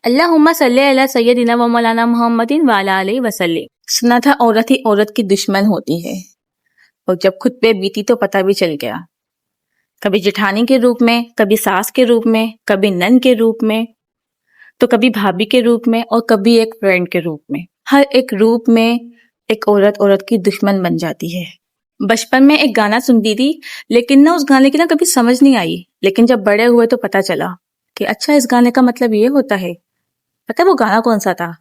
अल्लाहुम्मा सल्ली अला सय्यदिना व मौलाना मुहम्मदिन व अला आलिहि वसल्लम। सुना था औरत ही औरत की दुश्मन होती है, और जब खुद पे बीती तो पता भी चल गया। कभी जेठानी के रूप में, कभी सास के रूप में, कभी नन के रूप में, तो कभी भाभी के रूप में, और कभी एक फ्रेंड के रूप में। हर एक रूप में एक औरत औरत की दुश्मन बन जाती है। बचपन में एक गाना सुनती थी, लेकिन ना उस गाने की ना कभी समझ नहीं आई। लेकिन जब बड़े हुए तो पता चला कि अच्छा, इस गाने का मतलब ये होता है। पता है वो गाना कौन सा था?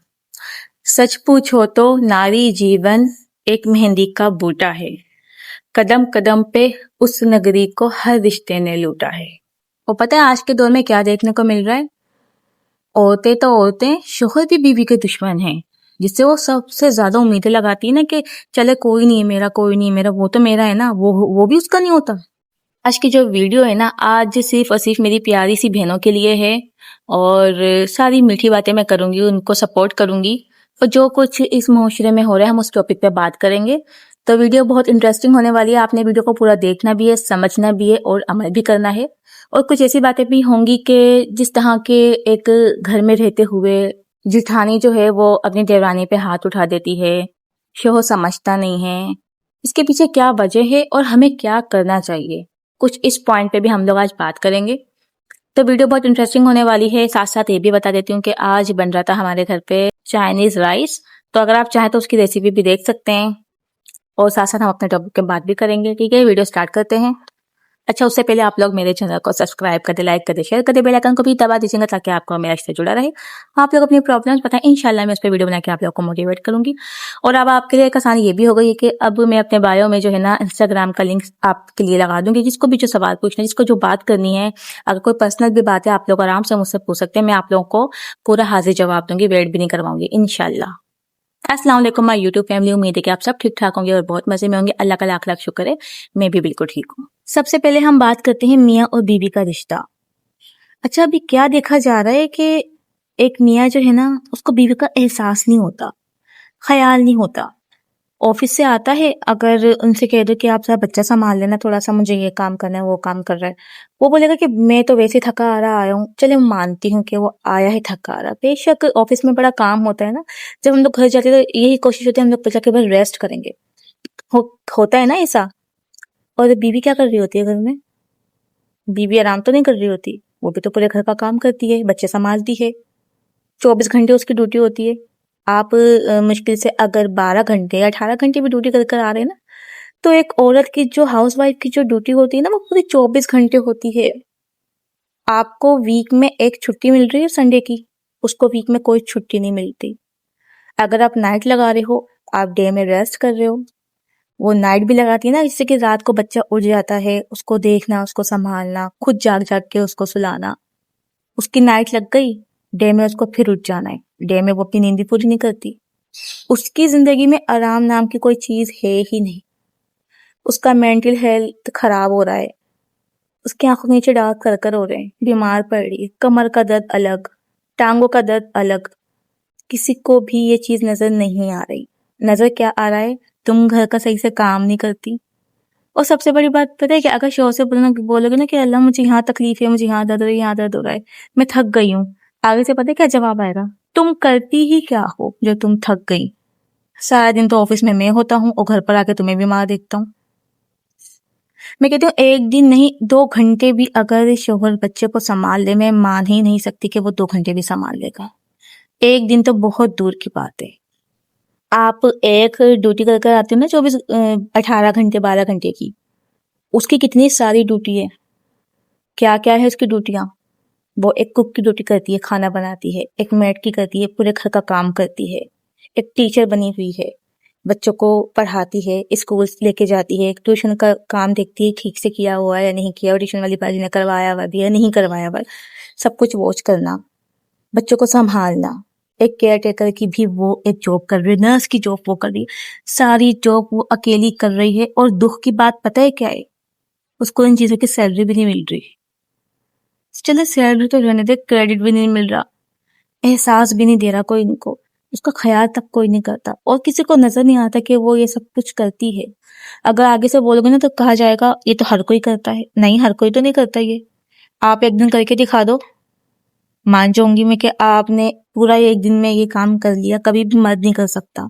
सच पूछो तो नारी जीवन एक मेहंदी का बूटा है, कदम कदम पे उस नगरी को हर रिश्ते ने लूटा है। और पता है आज के दौर में क्या देखने को मिल रहा है? औरतें तो औरतें, शोहर भी बीवी के दुश्मन हैं, जिससे वो सबसे ज्यादा उम्मीदें लगाती है ना कि चले कोई नहीं है मेरा, कोई नहीं है मेरा, वो तो मेरा है ना, वो भी उसका नहीं होता। आज की जो वीडियो है ना, आज सिर्फ और सिर्फ मेरी प्यारी सी बहनों के लिए है, और सारी मीठी बातें मैं करूंगी, उनको सपोर्ट करूंगी, और जो कुछ इस मुआशरे में हो रहा है हम उस टॉपिक पे बात करेंगे। तो वीडियो बहुत इंटरेस्टिंग होने वाली है। आपने वीडियो को पूरा देखना भी है, समझना भी है और अमल भी करना है। और कुछ ऐसी बातें भी होंगी कि जिस तरह के एक घर में रहते हुए जिठानी जो है वो अपनी देवरानी पे हाथ उठा देती है, शोहर समझता नहीं है, इसके पीछे क्या वजह है और हमें क्या करना चाहिए, कुछ इस पॉइंट पे भी हम लोग आज बात करेंगे। तो वीडियो बहुत इंटरेस्टिंग होने वाली है। साथ साथ ये भी बता देती हूँ कि आज बन रहा था हमारे घर पे चाइनीज राइस, तो अगर आप चाहें तो उसकी रेसिपी भी देख सकते हैं, और साथ साथ हम अपने टॉपिक के बात भी करेंगे। ठीक है, वीडियो स्टार्ट करते हैं। अच्छा, उससे पहले आप लोग मेरे चैनल को सब्सक्राइब कर दे, लाइक कर दे, शेयर कर दे, बेल आइकन को भी दबा दीजिएगा ताकि आपको मेरा इससे जुड़ा रहे। आप लोग अपनी प्रॉब्लम्स बताएं, इंशाल्लाह मैं उस पर वीडियो बना के आप लोग को मोटिवेट करूंगी। और अब आपके लिए एक आसानी ये भी हो गई है कि अब मैं अपने बायो में जो है ना इंस्टाग्राम का लिंक आपके लिए लगा दूंगी। जिसको भी जो सवाल पूछना है, जिसको जो बात करनी है, अगर कोई पर्सनल भी बात है, आप लोग आराम से मुझसे पूछ सकते हैं। मैं आप लोगों को पूरा हाजिर जवाब दूंगी, वेट भी नहीं करवाऊंगी इंशाल्लाह। अस्सलाम वालेकुम माय यूट्यूब फैमिली, उम्मीद है कि आप सब ठीक ठाक होंगे और बहुत मजे में होंगे। अल्लाह का लाख लाख शुक्र है, मैं भी बिल्कुल ठीक हूँ। सबसे पहले हम बात करते हैं मियाँ और बीवी का रिश्ता। अच्छा, अभी क्या देखा जा रहा है कि एक मियाँ जो है ना, उसको बीवी का एहसास नहीं होता, ख्याल नहीं होता। ऑफिस से आता है, अगर उनसे कह दो कि आप सारा बच्चा संभाल लेना, थोड़ा सा मुझे ये काम करना है, वो काम कर रहा है, वो बोलेगा कि मैं तो वैसे थका आ रहा आया हूँ। चले, मानती हूँ कि वो आया है थका आ रहा, बेशक ऑफिस में बड़ा काम होता है ना। जब हम लोग घर जाते हैं तो यही कोशिश होती है हम लोग पर जाके बस रेस्ट करेंगे, होता है ना ऐसा। और बीवी क्या कर रही होती है घर में? बीवी आराम तो नहीं कर रही होती, वो भी तो पूरे घर का काम करती है, बच्चे संभालती है, 24 घंटे उसकी ड्यूटी होती है। आप मुश्किल से अगर 12 घंटे या 18 घंटे भी ड्यूटी कर कर आ रहे हैं ना, तो एक औरत की जो हाउस वाइफ की जो ड्यूटी होती है ना, वो पूरी 24 घंटे होती है। आपको वीक में एक छुट्टी मिल रही है संडे की, उसको वीक में कोई छुट्टी नहीं मिलती। अगर आप नाइट लगा रहे हो, आप डे में रेस्ट कर रहे हो, वो नाइट भी लगाती है ना, जिससे कि रात को बच्चा उठ जाता है, उसको देखना, उसको संभालना, खुद जाग जाग के उसको सुलाना। उसकी नाइट लग गई, डे में उसको फिर उठ जाना है, डे में वो अपनी नींद भी पूरी नहीं करती। उसकी जिंदगी में आराम नाम की कोई चीज है ही नहीं। उसका मेंटल हेल्थ खराब हो रहा है, उसकी आंखों के नीचे डार्क सर्कल हो रहे हैं, बीमार पड़ रही है, कमर का दर्द अलग, टांगों का दर्द अलग। किसी को भी ये चीज नजर नहीं आ रही। नजर क्या आ रहा है? तुम घर का सही से काम नहीं करती। और सबसे बड़ी बात पता है कि अगर शोर से बोलोगे ना कि अल्लाह मुझे यहाँ तकलीफ है, मुझे यहाँ दर्द हो रहा है, यहाँ दर्द हो रहा है, मैं थक गई हूँ, आगे से पता है क्या जवाब आएगा? तुम करती ही क्या हो जो तुम थक गई? सारा दिन तो ऑफिस में मैं होता हूँ और घर पर आके तुम्हें बीमार देखता हूँ। मैं कहती हूँ एक दिन नहीं, 2 घंटे भी अगर शोहर बच्चे को संभाल ले, मैं मान ही नहीं सकती कि वो 2 घंटे भी संभाल लेगा। एक दिन तो बहुत दूर की बात है। आप एक ड्यूटी कर कर आते हो ना, 18 घंटे 12 घंटे की, उसकी कितनी सारी ड्यूटी है। क्या क्या है उसकी ड्यूटियां? वो एक कुक की ड्यूटी करती है, खाना बनाती है, एक मेड की करती है, पूरे घर का काम करती है, एक टीचर बनी हुई है, बच्चों को पढ़ाती है, स्कूल लेके जाती है, ट्यूशन का काम देखती है ठीक से किया हुआ है या नहीं किया हुआ, ट्यूशन वाली बाजी ने करवाया हुआ भी या नहीं करवाया हुआ, सब कुछ वॉच करना, बच्चों को संभालना। एक केयर टेकर की भी वो एक जॉब कर रही है, नर्स की जॉब वो कर रही है, सारी जॉब वो अकेली कर रही है। और दुख की बात पता है क्या है? उसको इन चीजों की सैलरी भी नहीं मिल रही। चलो सैलरी तो रहने दे, क्रेडिट भी नहीं मिल रहा, एहसास भी नहीं दे रहा कोई इनको, उसका ख्याल तक कोई नहीं करता, और किसी को नजर नहीं आता कि वो ये सब कुछ करती है। अगर आगे से बोलोगे ना तो कहा जाएगा ये तो हर कोई करता है। नहीं, हर कोई तो नहीं करता ये। आप एक दिन करके दिखा दो, मान जाऊंगी मैं कि आपने पूरा एक दिन में ये काम कर लिया, कभी भी मर्द नहीं कर सकता,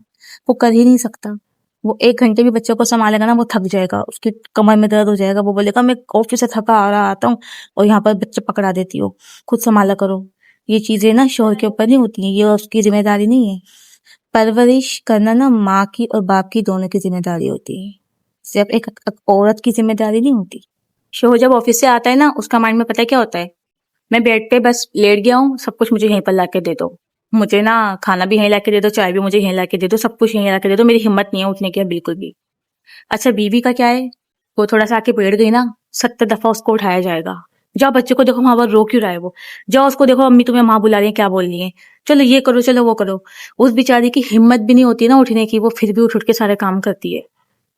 वो कर ही नहीं सकता। वो 1 घंटे भी बच्चों को संभालेगा ना, वो थक जाएगा, उसकी कमर में दर्द हो जाएगा, वो बोलेगा मैं ऑफिस से थका आ रहा आता हूँ और यहाँ पर बच्चे पकड़ा देती हो, खुद संभाला करो। ये चीजें ना शोहर के ऊपर नहीं होती हैं, ये उसकी जिम्मेदारी नहीं है। परवरिश करना ना माँ की और बाप की दोनों की जिम्मेदारी होती है, सिर्फ एक औरत की जिम्मेदारी नहीं होती। शोहर जब ऑफिस से आता है ना, उसका माइंड में पता है क्या होता है, मैं बेड पे बस लेट गया हूँ, सब कुछ मुझे यहीं पर लाके दे दो, मुझे ना खाना भी यहीं लाके दे दो, चाय भी मुझे यहीं लाके दे दो, सब कुछ यहीं लाके दे दो, मेरी हिम्मत नहीं है उठने की बिल्कुल भी। अच्छा बीवी का क्या है, वो थोड़ा सा आके बैठ गई ना, 70 दफा उसको उठाया जाएगा। जाओ बच्चे को देखो वहां पर रो क्यों रहा है वो, जाओ उसको देखो अम्मी तुम्हें माँ बुला रही है, क्या बोल रही है, चलो ये करो चलो वो करो। उस बेचारी की हिम्मत भी नहीं होती ना उठने की, वो फिर भी उठ उठ के सारे काम करती है।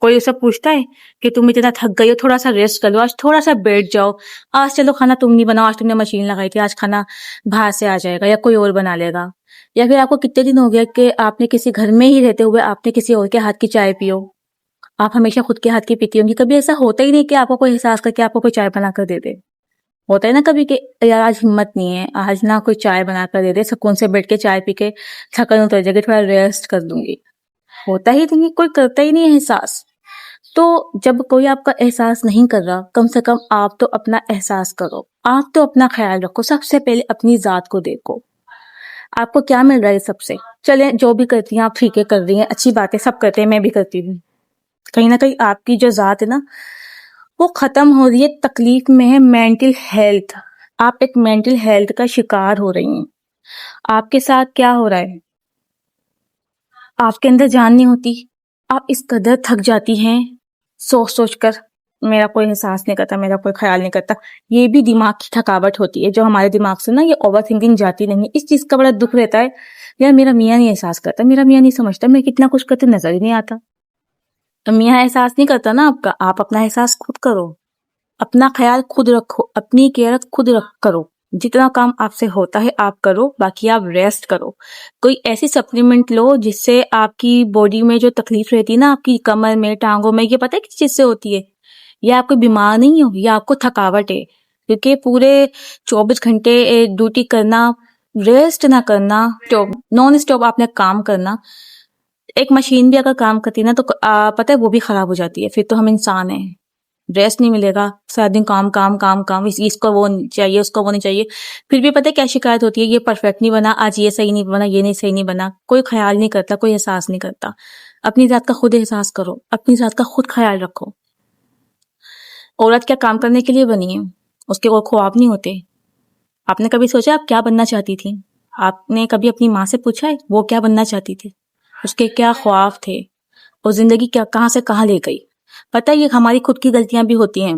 कोई उसे पूछता है कि तुम इतना थक गई हो, थोड़ा सा रेस्ट कर लो, आज थोड़ा सा बैठ जाओ, आज चलो खाना तुम नहीं बनाओ, आज तुमने मशीन लगाई थी, आज खाना बाहर से आ जाएगा या कोई और बना लेगा। या फिर आपको कितने दिन हो गया कि आपने किसी घर में ही रहते हुए आपने किसी और के हाथ की चाय पियो, आप हमेशा खुद के हाथ की पीती होंगी, कभी ऐसा होता ही नहीं कि आपको कोई एहसास करके आपको कोई चाय बना कर दे दे। होता है ना कभी कि यार आज हिम्मत नहीं है, आज ना कोई चाय बना कर दे दे, सुकून से बैठ के चाय पी के थकन उतर जाएगी, थोड़ा रेस्ट कर लूंगी। होता ही नहीं, कोई करता ही नहीं है एहसास। तो जब कोई आपका एहसास नहीं कर रहा, कम से कम आप तो अपना एहसास करो, आप तो अपना ख्याल रखो, सबसे पहले अपनी जात को देखो, आपको क्या मिल रहा है सबसे। चले जो भी करती हैं आप ठीक है कर रही हैं, अच्छी बात है, सब करते हैं, मैं भी करती हूँ। कहीं ना कहीं आपकी जो जात है ना वो खत्म हो रही है, तकलीफ में है मेंटल हेल्थ, आप एक मेंटल हेल्थ का शिकार हो रही हैं। आपके साथ क्या हो रहा है, आपके अंदर जान नहीं होती, आप इस कदर थक जाती हैं सोच सोच कर, मेरा कोई एहसास नहीं करता, मेरा कोई ख्याल नहीं करता। ये भी दिमाग की थकावट होती है, जो हमारे दिमाग से ना ये ओवर थिंकिंग जाती नहीं है। इस चीज का बड़ा दुख रहता है, यार मेरा मियाँ नहीं एहसास करता, मेरा मियाँ नहीं समझता, मैं कितना कुछ करते नजर ही नहीं आता। तो मियाँ एहसास नहीं करता ना आपका, आप अपना एहसास खुद करो, अपना ख्याल खुद रखो, अपनी केयर खुद करो। जितना काम आपसे होता है आप करो, बाकी आप रेस्ट करो। कोई ऐसी सप्लीमेंट लो जिससे आपकी बॉडी में जो तकलीफ रहती है ना, आपकी कमर में टांगों में, ये पता है किस चीज से होती है, ये आपको बीमार नहीं हो, ये आपको थकावट है। क्योंकि पूरे 24 घंटे ड्यूटी करना, रेस्ट ना करना, नॉन स्टॉप आपने काम करना। एक मशीन भी अगर काम करती है ना तो पता है वो भी खराब हो जाती है, फिर तो हम इंसान हैं, रेस्ट नहीं मिलेगा, सारा दिन काम काम काम काम, इसको वो नहीं चाहिए, उसको वो नहीं चाहिए। फिर भी पता है क्या शिकायत होती है, ये परफेक्ट नहीं बना, आज ये सही नहीं बना, ये नहीं सही नहीं बना। कोई ख्याल नहीं करता, कोई एहसास नहीं करता। अपनी जात का खुद एहसास करो, अपनी जात का खुद ख्याल रखो। औरत क्या काम करने के लिए बनी है, उसके कोई ख्वाब नहीं होते। आपने कभी सोचा आप क्या बनना चाहती थी, आपने कभी अपनी माँ से पूछा है वो क्या बनना चाहती थी, उसके क्या ख्वाब थे, और जिंदगी क्या कहाँ से कहाँ ले गई। पता है ये हमारी खुद की गलतियां भी होती हैं,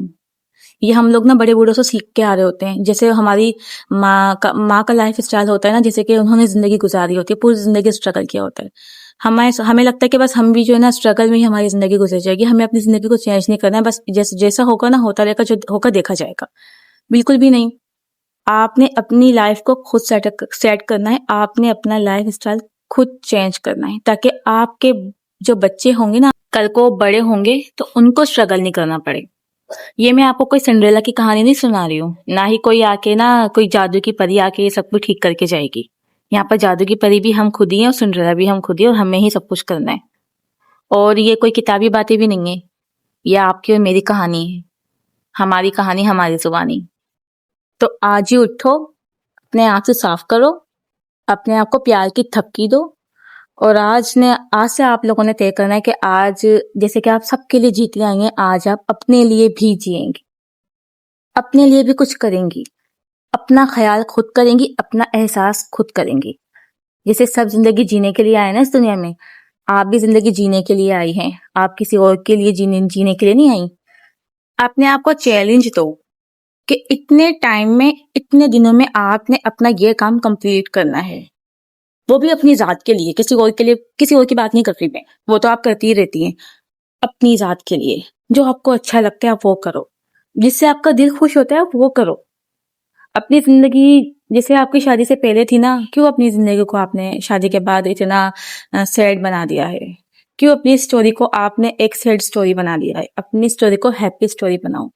ये हम लोग ना बड़े बूढ़ों से सीख के आ रहे होते हैं। जैसे हमारी माँ का लाइफ स्टाइल होता है ना, जैसे कि उन्होंने जिंदगी गुजारी होती है, पूरी जिंदगी स्ट्रगल किया होता है। हमें लगता है कि बस हम भी जो है ना स्ट्रगल में ही हमारी जिंदगी गुजर जाएगी, हमें अपनी जिंदगी को चेंज नहीं करना है, बस जैसा होगा ना होता रहेगा, जो होकर देखा जाएगा। बिल्कुल भी नहीं, आपने अपनी लाइफ को खुद सेट करना है, आपने अपना लाइफ स्टाइल खुद चेंज करना है, ताकि आपके जो बच्चे होंगे ना कल को बड़े होंगे तो उनको स्ट्रगल नहीं करना पड़े। ये मैं आपको कोई सिंड्रेला की कहानी नहीं सुना रही हूँ, ना ही कोई आके ना कोई जादू की परी आके ये सब कुछ ठीक करके जाएगी। यहाँ पर जादू की परी भी हम खुद ही हैं और सिंड्रेला भी हम खुद ही, और हमें ही सब कुछ करना है। और ये कोई किताबी बातें भी नहीं है, ये आपकी और मेरी कहानी है, हमारी कहानी हमारी जुबानी। तो आज ही उठो, अपने आप से साफ करो, अपने आप को प्यार की थपकी दो, और आज से आप लोगों ने तय करना है कि आज जैसे कि आप सबके लिए जीती आई हैं, आज आप अपने लिए भी जिएंगी, अपने लिए भी कुछ करेंगी, अपना ख्याल खुद करेंगी, अपना एहसास खुद करेंगी। जैसे सब जिंदगी जीने के लिए आए ना इस दुनिया में, आप भी जिंदगी जीने के लिए आई हैं, आप किसी और के लिए जीने के लिए नहीं आई। अपने आप को चैलेंज दो कि इतने टाइम में, इतने दिनों में आपने अपना ये काम कंप्लीट करना है, वो भी अपनी जात के लिए, किसी और के लिए, किसी और की बात नहीं कर रही मैं, वो तो आप करती ही रहती हैं। अपनी जात के लिए जो आपको अच्छा लगता है आप वो करो, जिससे आपका दिल खुश होता है आप वो करो। अपनी जिंदगी जैसे आपकी शादी से पहले थी ना, क्यों अपनी जिंदगी को आपने शादी के बाद इतना सैड बना दिया है, क्यों अपनी स्टोरी को आपने एक सैड स्टोरी बना दिया है। अपनी स्टोरी को हैप्पी स्टोरी बनाओ,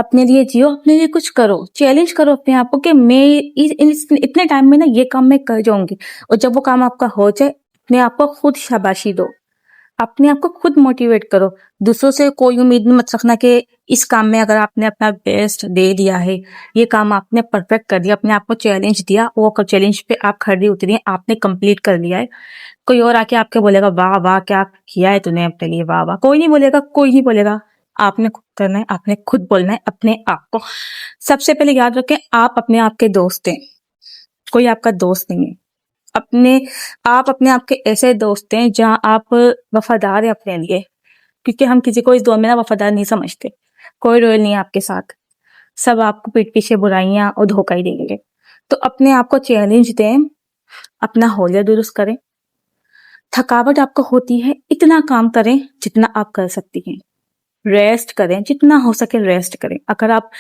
अपने लिए जियो, अपने लिए कुछ करो, चैलेंज करो अपने आप को कि मैं इतने टाइम में ना ये काम मैं कर जाऊंगी। और जब वो काम आपका हो जाए, अपने आप को खुद शाबाशी दो, अपने आप को खुद मोटिवेट करो। दूसरों से कोई उम्मीद मत रखना कि इस काम में अगर आपने अपना बेस्ट दे दिया है, ये काम आपने परफेक्ट कर दिया, अपने आप को चैलेंज दिया, वो चैलेंज पे आप खड़ी उतरी हैं, आपने कंप्लीट कर लिया है, कोई और आके आपके बोलेगा वाह वाह क्या किया है तूने अपने लिए, वाह वाह, कोई नहीं बोलेगा, कोई नहीं बोलेगा। आपने खुद करना है, आपने खुद बोलना है अपने आप को। सबसे पहले याद रखें, आप अपने आप के दोस्त हैं, कोई आपका दोस्त नहीं है। आप अपने आप के ऐसे दोस्त हैं जहां आप वफादार हैं अपने लिए, क्योंकि हम किसी को इस दौर में ना वफादार नहीं समझते। कोई रॉयल नहीं है आपके साथ, सब आपको पीठ पीछे बुराइयां और धोखा ही देंगे। तो अपने आप को चैलेंज दें, अपना हौले दुरुस्त करें। थकावट आपको होती है, इतना काम करें जितना आप कर सकती हैं। रेस्ट करें, जितना हो सके रेस्ट करें। अगर आप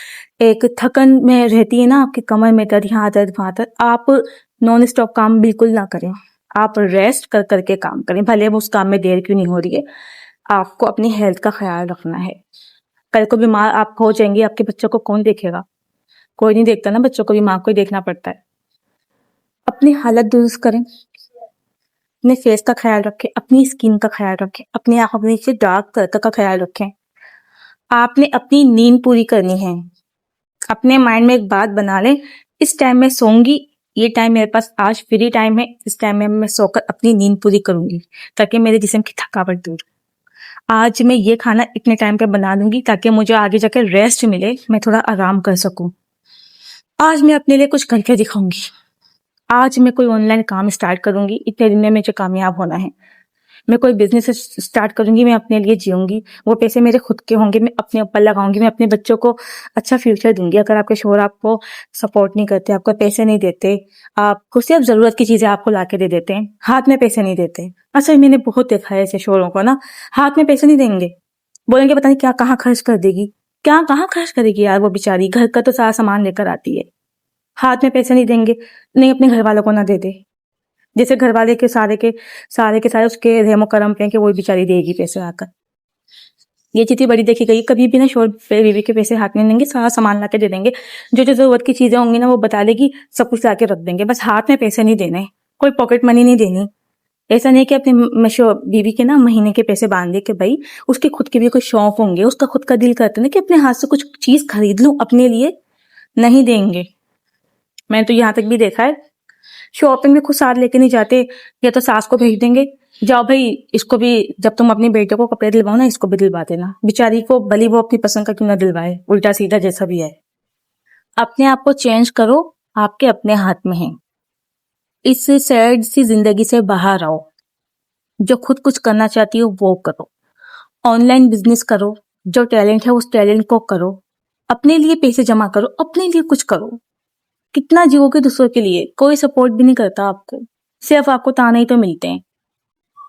एक थकन में रहती है ना, आपकी कमर में दर्द, यहाँ दर्द वहां दर्द, आप नॉन स्टॉप काम बिल्कुल ना करें। आप रेस्ट कर करके काम करें, भले वो उस काम में देर क्यों नहीं हो रही है। आपको अपनी हेल्थ का ख्याल रखना है। कल को बीमार आप हो जाएंगे, आपके बच्चों को कौन देखेगा? कोई नहीं देखता ना बच्चों को, भी माँ को ही देखना पड़ता है। अपनी हालत दुरुस्त करें, अपने फेस का ख्याल रखें, अपनी स्किन का ख्याल रखें, अपने आंखों के नीचे डार्क सर्कल का ख्याल रखें। आपने अपनी नींद पूरी करनी है। अपने माइंड में एक बात बना लें, इस टाइम में सोऊंगी, ये टाइम मेरे पास आज फ्री टाइम है, इस टाइम में मैं सोकर अपनी नींद पूरी करूंगी ताकि मेरे जिस्म की थकावट दूर। आज मैं ये खाना इतने टाइम पे बना दूंगी ताकि मुझे आगे जाकर रेस्ट मिले, मैं थोड़ा आराम कर सकूं। आज मैं अपने लिए कुछ करके दिखाऊंगी। आज मैं कोई ऑनलाइन काम स्टार्ट करूंगी, इतने दिन में मुझे कामयाब होना है। मैं कोई बिजनेस स्टार्ट करूंगी, मैं अपने लिए जीऊंगी, वो पैसे मेरे खुद के होंगे, मैं अपने ऊपर लगाऊंगी, मैं अपने बच्चों को अच्छा फ्यूचर दूंगी। अगर आपके शोहर आपको सपोर्ट नहीं करते, आपको पैसे नहीं देते, आपको सिर्फ जरूरत की चीजें आपको लाके दे देते हैं, हाथ में पैसे नहीं देते। अच्छा, मैंने बहुत देखा है ऐसे शोहरों को ना, हाथ में पैसे नहीं देंगे, बोलेंगे पता नहीं क्या कहाँ खर्च कर देगी, क्या कहाँ खर्च करेगी यार वो बेचारी, घर का तो सारा सामान लेकर आती है। हाथ में पैसे नहीं देंगे, नहीं अपने घर वालों को ना दे दे, जैसे घर वाले के सारे उसके रहमो करम पे कि वो बेचारी देगी पैसे आकर। ये चीज़ बड़ी देखी गई, कभी भी ना शोर बीवी के पैसे हाथ में नहीं देंगे, सारा सामान ला के दे देंगे, जो जो जरूरत की चीजें होंगी ना वो बता देगी, सब कुछ ला के रख देंगे, बस हाथ में पैसे नहीं देने, कोई पॉकेट मनी नहीं देनी। ऐसा नहीं कि अपने बीवी के ना महीने के पैसे बांध दे कि भाई उसके खुद के भी कोई शौक होंगे, उसका खुद का दिल करता है ना कि अपने हाथ से कुछ चीज खरीद लूं अपने लिए, नहीं देंगे। मैंने तो यहाँ तक भी देखा है, शॉपिंग में खुद साथ लेके नहीं जाते, या तो सास को भेज देंगे, जाओ भाई इसको भी, जब तुम अपनी बेटे को कपड़े दिलवाओ ना, इसको भी दिलवा देना, बेचारी को भली वो अपनी पसंद का क्यों ना दिलवाए, उल्टा सीधा जैसा भी है। अपने आप को चेंज करो, आपके अपने हाथ में है। इस सैड सी जिंदगी से बाहर आओ, जो खुद कुछ करना चाहती हो वो करो, ऑनलाइन बिजनेस करो, जो टैलेंट है उस टैलेंट को करो, अपने लिए पैसे जमा करो, अपने लिए कुछ करो। कितना जीवोगे दूसरों के लिए, कोई सपोर्ट भी नहीं करता आपको, सिर्फ आपको ताने ही तो मिलते हैं,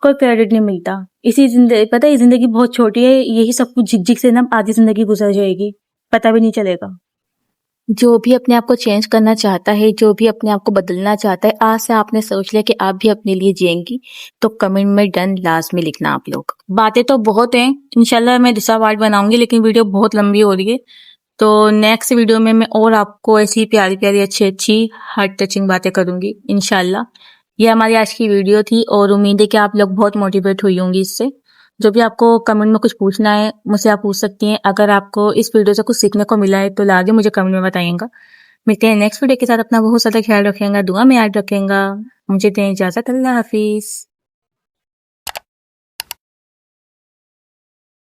कोई क्रेडिट नहीं मिलता। इसी जिंदगी, पता है जिंदगी बहुत छोटी है, यही सब कुछ झिक झिक से ना आधी जिंदगी गुजर जाएगी, पता भी नहीं चलेगा। जो भी अपने आप को चेंज करना चाहता है, जो भी अपने आप को बदलना चाहता है, आज से आपने सोच लिया कि आप भी अपने लिए जिएंगी, तो कमेंट में डन लास्ट में लिखना आप लोग। बातें तो बहुत हैं, इंशाल्लाह मैं दूसरा पार्ट बनाऊंगी, लेकिन वीडियो बहुत लंबी हो रही है, तो नेक्स्ट वीडियो में मैं और आपको ऐसी प्यारी प्यारी अच्छी अच्छी हार्ट टचिंग बातें करूंगी इंशाल्लाह। ये हमारी आज की वीडियो थी और उम्मीद है कि आप लोग बहुत मोटिवेट हुई होंगी इससे। जो भी आपको कमेंट में कुछ पूछना है मुझसे आप पूछ सकती हैं। अगर आपको इस वीडियो से कुछ सीखने को मिला है तो लाजमी मुझे कमेंट में बताइएगा। मिलते हैं नेक्स्ट वीडियो के साथ, अपना बहुत ज़्यादा ख्याल रखेंगे, दुआ में याद रखेंगे। मुझे दें इजाज़त, अल्लाह हाफिज़।